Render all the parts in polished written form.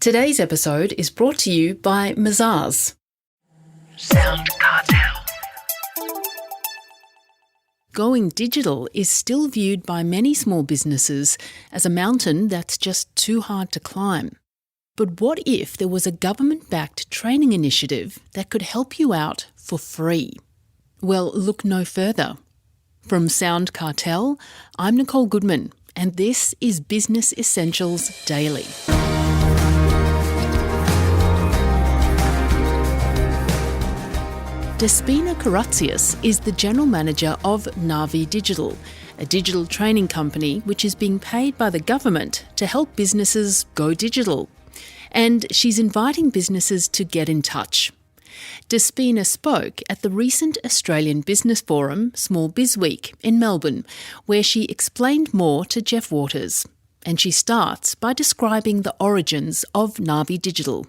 Today's episode is brought to you by Mazars. SoundCartel. Going digital is still viewed by many small businesses as a mountain that's just too hard to climb. But what if there was a government-backed training initiative that could help you out for free? Well, look no further. From SoundCartel, I'm Nicole Goodman, and this is Business Essentials Daily. Despina Karatzias is the General Manager of Navii Digital, a digital training company which is being paid by the government to help businesses go digital. And she's inviting businesses to get in touch. Despina spoke at the recent Australian Business Forum Small Biz Week in Melbourne, where she explained more to Jeff Waters. And she starts by describing the origins of Navii Digital.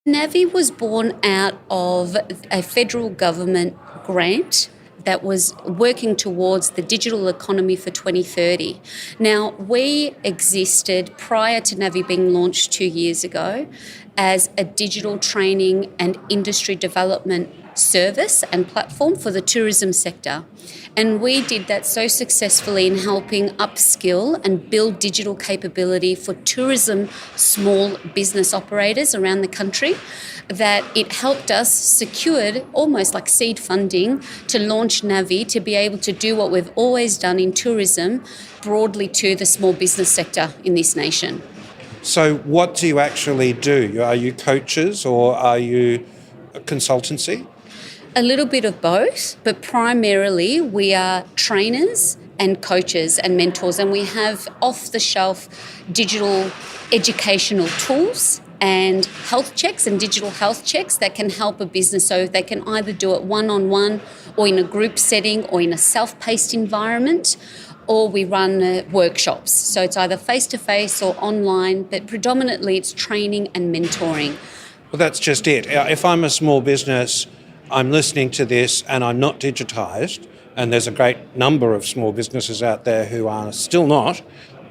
Navii was born out of a federal government grant that was working towards the digital economy for 2030. Now, we existed prior to Navii being launched 2 years ago as a digital training and industry development service and platform for the tourism sector. And we did that so successfully in helping upskill and build digital capability for tourism small business operators around the country that it helped us secure almost like seed funding to launch Navii to be able to do what we've always done in tourism broadly to the small business sector in this nation. So what do you actually do? Are you coaches or are you a consultancy? A little bit of both, but primarily we are trainers and coaches and mentors, and we have off-the-shelf digital educational tools and health checks and digital health checks that can help a business so they can either do it one-on-one or in a group setting or in a self-paced environment, or we run workshops. So it's either face-to-face or online, but predominantly it's training and mentoring. Well, that's just it. If I'm a small business, I'm listening to this and I'm not digitised, and there's a great number of small businesses out there who are still not,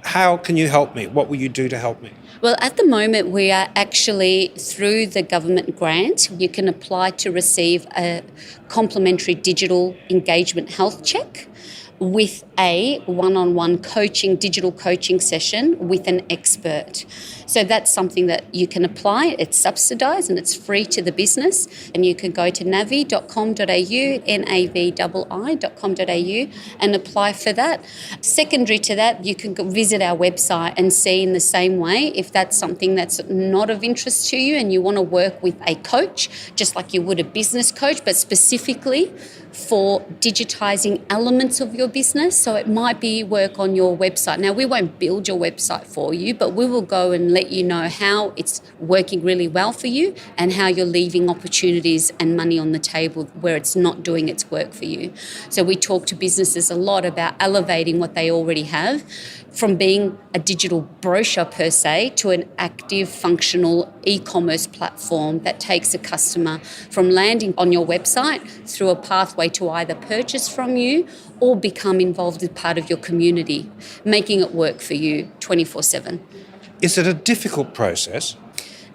how can you help me? What will you do to help me? Well, at the moment, we are actually, through the government grant, you can apply to receive a complimentary digital engagement health check with a one-on-one digital coaching session with an expert. So that's something that you can apply. It's subsidised and it's free to the business. And you can go to navii.com.au, navii.com.au, and apply for that. Secondary to that, you can visit our website and see in the same way if that's something that's not of interest to you and you want to work with a coach, just like you would a business coach, but specifically for digitising elements of your business. So it might be work on your website. Now, we won't build your website for you, but we will go and let you know how it's working really well for you and how you're leaving opportunities and money on the table where it's not doing its work for you. So we talk to businesses a lot about elevating what they already have from being a digital brochure per se to an active, functional e-commerce platform that takes a customer from landing on your website through a pathway to either purchase from you or become involved as part of your community, making it work for you 24/7. Is it a difficult process?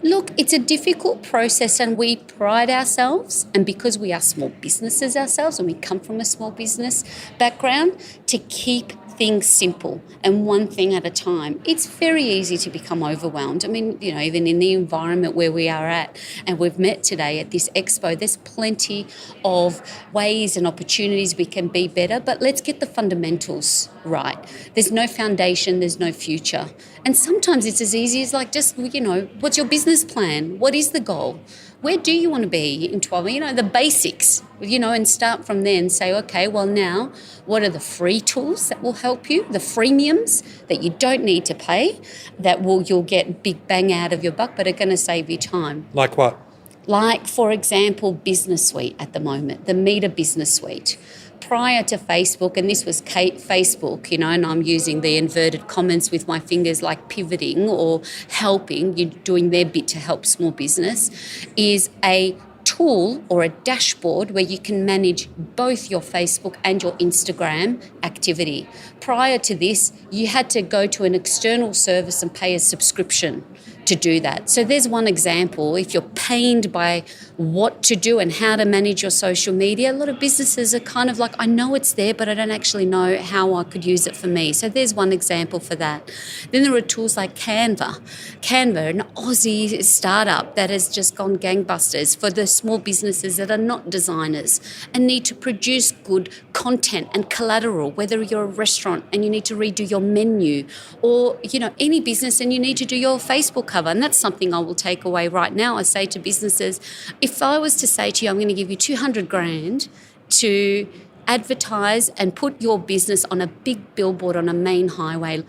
Look, it's a difficult process and we pride ourselves, and because we are small businesses ourselves and we come from a small business background, to keep things simple and one thing at a time. It's very easy to become overwhelmed. I mean, even in the environment where we are at and we've met today at this expo, there's plenty of ways and opportunities we can be better, but let's get the fundamentals right. There's no foundation, there's no future. And sometimes it's as easy as what's your business plan? What is the goal? Where do you want to be in 12? The basics, and start from there and say, okay, well now, what are the free tools that will help you, the freemiums that you don't need to pay, you'll get big bang out of your buck, but are going to save you time. Like what? Like, for example, Business Suite at the moment, the Meter Business Suite. Prior to Facebook, and this was Facebook, and I'm using the inverted commas with my fingers, like pivoting or helping, doing their bit to help small business, is a tool or a dashboard where you can manage both your Facebook and your Instagram activity. Prior to this, you had to go to an external service and pay a subscription to do that. So there's one example. If you're pained by what to do and how to manage your social media, a lot of businesses are kind of like, I know it's there, but I don't actually know how I could use it for me. So there's one example for that. Then there are tools like Canva. Canva, an Aussie startup that has just gone gangbusters for the small businesses that are not designers and need to produce good content and collateral, whether you're a restaurant and you need to redo your menu, or, any business and you need to do your Facebook cover. And that's something I will take away right now. I say to businesses, if I was to say to you, I'm going to give you 200 grand to advertise and put your business on a big billboard on a main highway,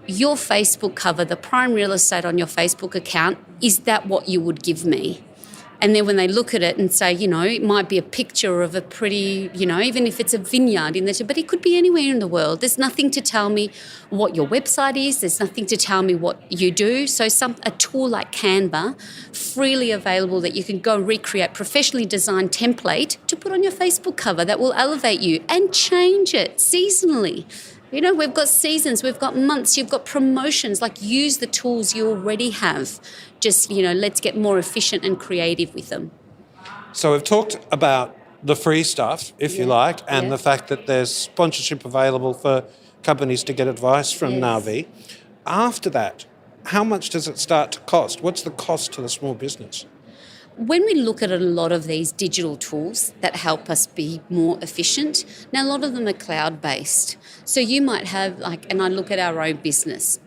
your Facebook cover, the prime real estate on your Facebook account, is that what you would give me? And then when they look at it and say, it might be a picture of a pretty, even if it's a vineyard in there, but it could be anywhere in the world. There's nothing to tell me what your website is. There's nothing to tell me what you do. So a tool like Canva, freely available, that you can go and recreate professionally designed template to put on your Facebook cover that will elevate you and change it seasonally. We've got seasons, we've got months, you've got promotions. Like, use the tools you already have. Just, let's get more efficient and creative with them. So we've talked about the free stuff, if you like, and the fact that there's sponsorship available for companies to get advice from Navii. After that, how much does it start to cost? What's the cost to the small business? When we look at a lot of these digital tools that help us be more efficient, now a lot of them are cloud-based. So you might have, and I look at our own business,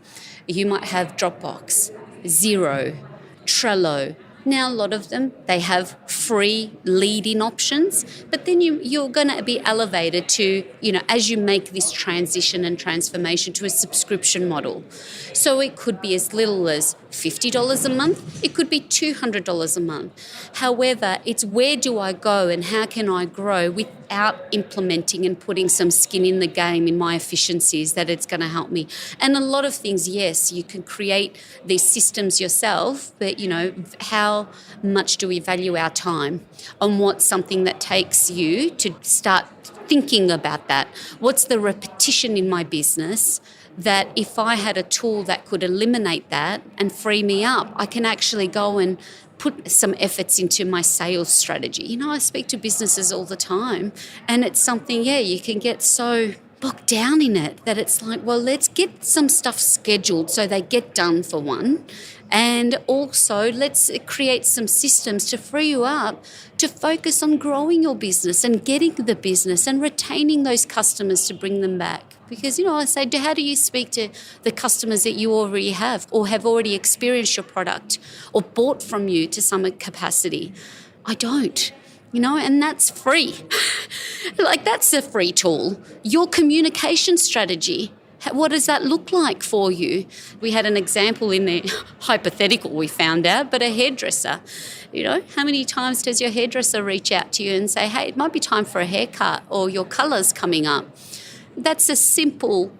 you might have Dropbox, Xero, Trello. Now a lot of them, they have free lead-in options, but then you're going to be elevated to, as you make this transition and transformation to a subscription model. So it could be as little as $50 a month, it could be $200 a month. However, it's where do I go and how can I grow without implementing and putting some skin in the game in my efficiencies that it's going to help me. And a lot of things, yes, you can create these systems yourself, but, how much do we value our time on what's something that takes you to start thinking about that? What's the repetition in my business that if I had a tool that could eliminate that and free me up, I can actually go and put some efforts into my sales strategy. I speak to businesses all the time, and it's something, you can get so bogged down in it that it's like, well, let's get some stuff scheduled so they get done, for one. And also, let's create some systems to free you up to focus on growing your business and getting the business and retaining those customers to bring them back. Because, I say, how do you speak to the customers that you already have or have already experienced your product or bought from you to some capacity? I don't. And that's free. That's a free tool. Your communication strategy, what does that look like for you? We had an example in there, hypothetical we found out, but a hairdresser. How many times does your hairdresser reach out to you and say, hey, it might be time for a haircut, or your colour's coming up? That's a simple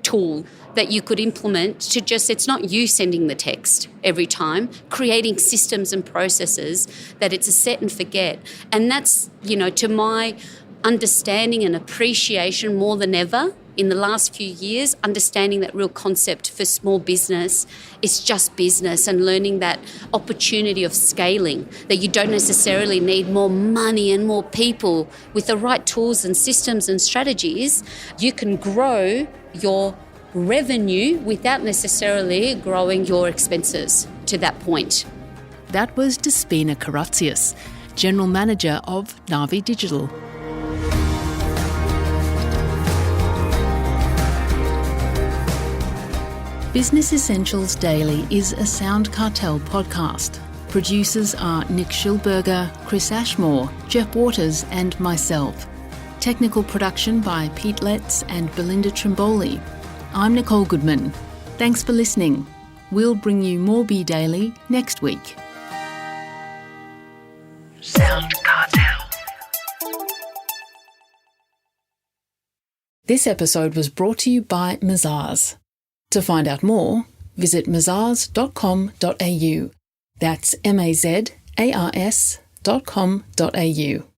tool that you could implement to it's not you sending the text every time, creating systems and processes that it's a set and forget. And that's, to my understanding and appreciation more than ever in the last few years, understanding that real concept for small business is just business, and learning that opportunity of scaling, that you don't necessarily need more money and more people. With the right tools and systems and strategies, you can grow your revenue without necessarily growing your expenses to that point. That was Despina Karatzias, General Manager of Navii Digital. Business Essentials Daily is a SoundCartel podcast. Producers are Nick Schilberger, Chris Ashmore, Jeff Waters and myself. Technical production by Pete Letts and Belinda Trimboli. I'm Nicole Goodman. Thanks for listening. We'll bring you more Be Daily next week. SoundCartel. This episode was brought to you by Mazars. To find out more, visit mazars.com.au. That's mazars.com.au.